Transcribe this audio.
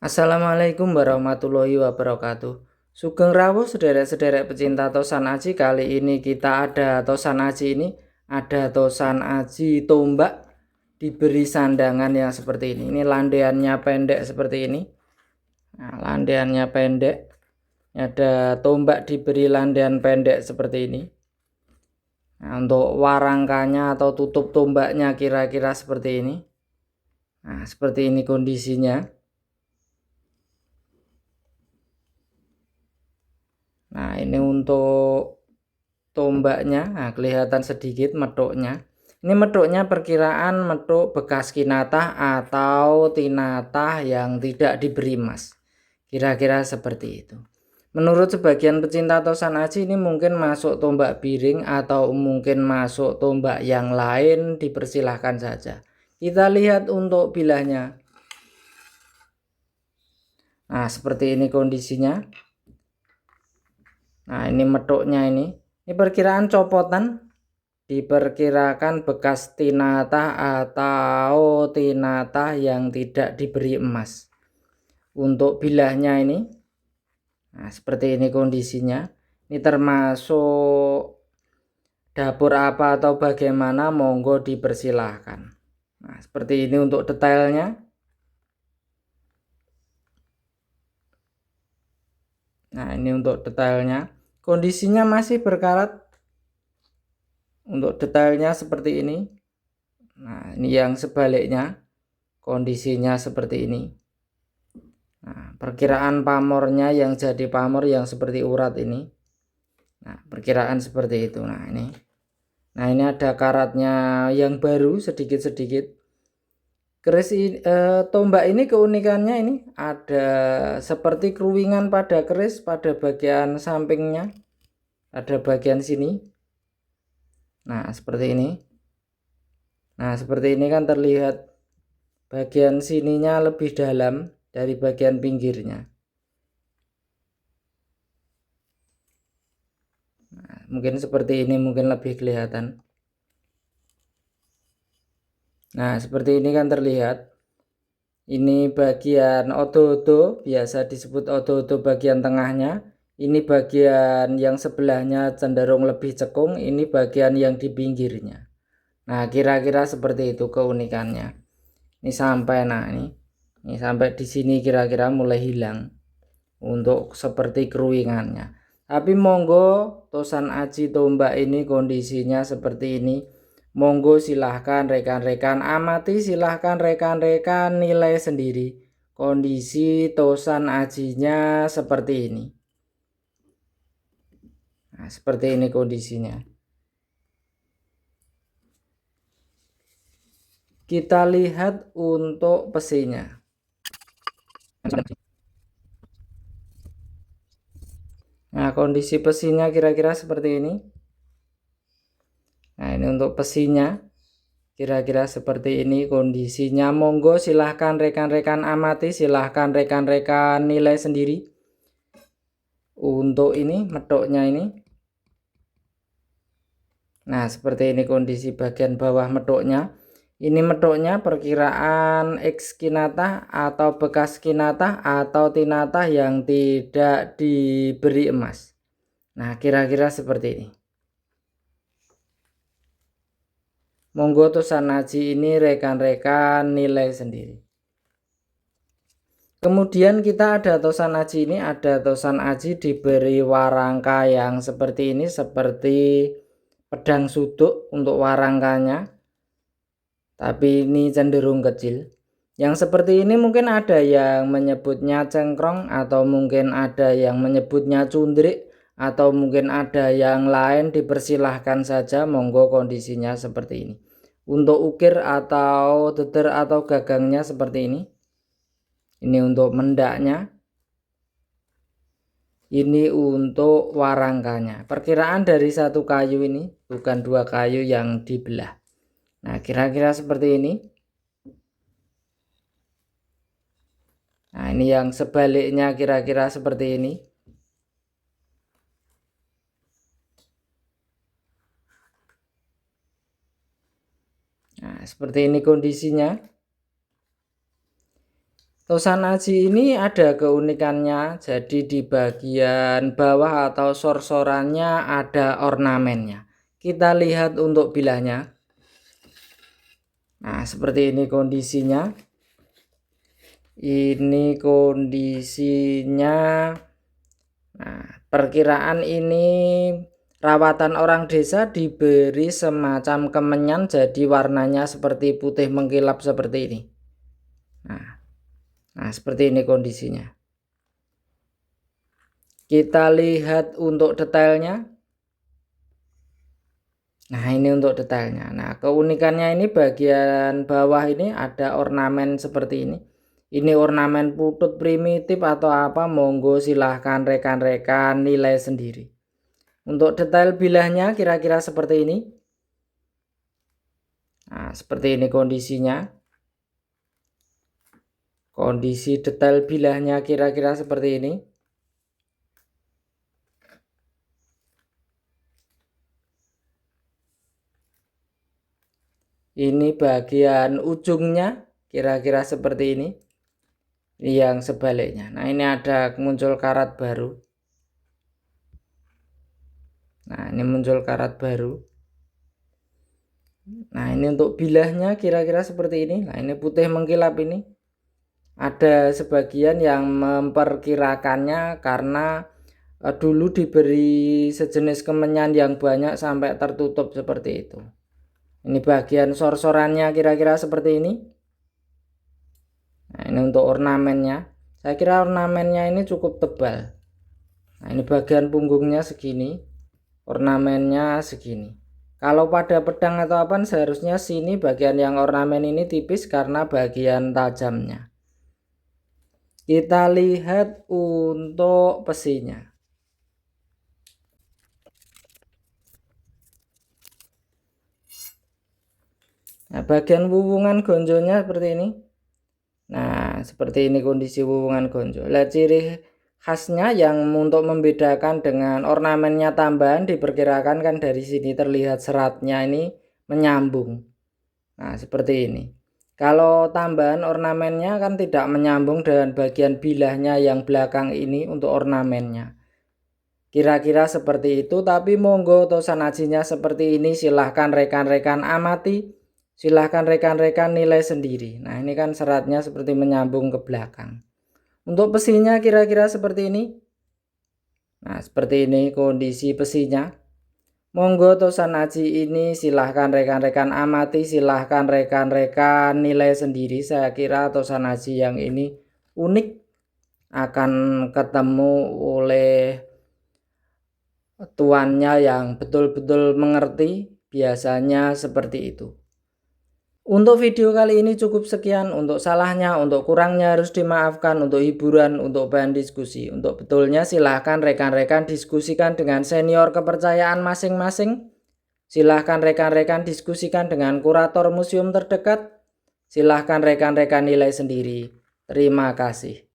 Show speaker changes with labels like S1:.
S1: Assalamualaikum warahmatullahi wabarakatuh. Sugeng rawuh sederek-sederek pecinta tosan aji. Kali ini kita ada tosan aji ini. Ada tosan aji tombak diberi sandangan yang seperti ini. Ini landeannya pendek seperti ini. Nah, landeannya pendek. Ada tombak diberi landean pendek seperti ini. Nah, untuk warangkanya atau tutup tombaknya kira-kira seperti ini. Nah, seperti ini kondisinya. Nah, ini untuk tombaknya. Nah, kelihatan sedikit metuknya. Ini metuknya perkiraan metuk bekas kinatah atau tinatah yang tidak diberi emas. Kira-kira seperti itu. Menurut sebagian pecinta tosan aji ini mungkin masuk tombak piring atau mungkin masuk tombak yang lain, dipersilahkan saja. Kita lihat untuk bilahnya. Nah, seperti ini kondisinya. Nah, ini metuknya ini. Ini perkiraan copotan. Diperkirakan bekas tinatah atau tinatah yang tidak diberi emas. Untuk bilahnya ini. Nah, seperti ini kondisinya. Ini termasuk dapur apa atau bagaimana, monggo dipersilahkan. Nah, seperti ini untuk detailnya. Nah, ini untuk detailnya. Kondisinya masih berkarat. Untuk detailnya seperti ini. Nah, ini yang sebaliknya. Kondisinya seperti ini. Nah, perkiraan pamornya yang jadi pamor yang seperti urat ini. Nah, perkiraan seperti itu. Nah, ini. Nah, ini ada karatnya yang baru sedikit-sedikit. Keris tombak ini keunikannya ini ada seperti keruingan pada keris pada bagian sampingnya. Ada bagian sini. Nah, seperti ini. Nah, seperti ini kan terlihat bagian sininya lebih dalam dari bagian pinggirnya. Nah, mungkin seperti ini mungkin lebih kelihatan. Nah, seperti ini kan terlihat. Ini bagian odo-odo, biasa disebut odo-odo bagian tengahnya. Ini bagian yang sebelahnya cenderung lebih cekung, ini bagian yang di pinggirnya. Nah, kira-kira seperti itu keunikannya. Ini sampai ini sampai di sini kira-kira mulai hilang untuk seperti keruingannya. Tapi monggo tosan aji tombak ini kondisinya seperti ini. Monggo silahkan rekan-rekan amati, silahkan rekan-rekan nilai sendiri. Kondisi tosan ajinya seperti ini. Nah, seperti ini kondisinya. Kita lihat untuk pesinya. Nah, kondisi pesinya kira-kira seperti ini. Nah, ini untuk pesinya. Kira-kira seperti ini kondisinya. Monggo silahkan rekan-rekan amati, silahkan rekan-rekan nilai sendiri. Untuk ini metuknya ini. Nah, seperti ini kondisi bagian bawah metuknya. Ini metuknya perkiraan X kinatah atau bekas kinatah atau tinatah yang tidak diberi emas. Nah, kira-kira seperti ini. Monggo tosan aji ini rekan-rekan nilai sendiri. Kemudian kita ada tosan aji ini, ada tosan aji diberi warangka yang seperti ini, seperti pedang suduk untuk warangkanya. Tapi ini cenderung kecil. Yang seperti ini mungkin ada yang menyebutnya cengkrong, atau mungkin ada yang menyebutnya cundrik, atau mungkin ada yang lain, dipersilahkan saja, monggo kondisinya seperti ini. Untuk ukir atau deder atau gagangnya seperti ini. Ini untuk mendaknya. Ini untuk warangkanya. Perkiraan dari satu kayu ini, bukan dua kayu yang dibelah. Nah, kira-kira seperti ini. Nah, ini yang sebaliknya kira-kira seperti ini. Nah, seperti ini kondisinya. Tosan aji ini ada keunikannya, jadi di bagian bawah atau sor-sorannya ada ornamennya. Kita lihat untuk bilahnya. Nah, seperti ini kondisinya. Ini kondisinya. Nah, perkiraan ini rawatan orang desa diberi semacam kemenyan, jadi warnanya seperti putih mengkilap seperti ini. Nah, seperti ini kondisinya. Kita lihat untuk detailnya. Nah, ini untuk detailnya. Nah, keunikannya ini bagian bawah ini ada ornamen seperti ini. Ini ornamen putut primitif atau apa, monggo silahkan rekan-rekan nilai sendiri. Untuk detail bilahnya kira-kira seperti ini. Nah, seperti ini kondisinya. Kondisi detail bilahnya kira-kira seperti ini. Ini bagian ujungnya kira-kira seperti ini. Yang sebaliknya. Nah, ini ada muncul karat baru. Nah, ini muncul karat baru. Nah, ini untuk bilahnya kira-kira seperti ini. Nah, ini putih mengkilap ini. Ada sebagian yang memperkirakannya karena dulu diberi sejenis kemenyan yang banyak sampai tertutup seperti itu. Ini bagian sor-sorannya kira-kira seperti ini. Nah, ini untuk ornamennya. Saya kira ornamennya ini cukup tebal. Nah, ini bagian punggungnya segini. Ornamennya segini. Kalau pada pedang atau apa seharusnya sini bagian yang ornamen ini tipis karena bagian tajamnya. Kita lihat untuk besinya. Nah, bagian wuwungan gonjonya seperti ini. Nah, seperti ini kondisi wuwungan gonjo. Lihat ciri khasnya yang untuk membedakan dengan ornamennya tambahan, diperkirakan kan dari sini terlihat seratnya ini menyambung. Nah, seperti ini. Kalau tambahan ornamennya kan tidak menyambung dengan bagian bilahnya yang belakang ini untuk ornamennya. Kira-kira seperti itu, tapi monggo tosan ajinya seperti ini, silahkan rekan-rekan amati, silahkan rekan-rekan nilai sendiri. Nah, ini kan seratnya seperti menyambung ke belakang. Untuk besinya kira-kira seperti ini. Nah, seperti ini kondisi besinya. Monggo tosan aji ini silahkan rekan-rekan amati, silahkan rekan-rekan nilai sendiri. Saya kira tosan aji yang ini unik, akan ketemu oleh tuannya yang betul-betul mengerti, biasanya seperti itu. Untuk video kali ini cukup sekian. Untuk salahnya, untuk kurangnya harus dimaafkan. Untuk hiburan, untuk bahan diskusi. Untuk betulnya silahkan rekan-rekan diskusikan dengan senior kepercayaan masing-masing. Silahkan rekan-rekan diskusikan dengan kurator museum terdekat. Silahkan rekan-rekan nilai sendiri. Terima kasih.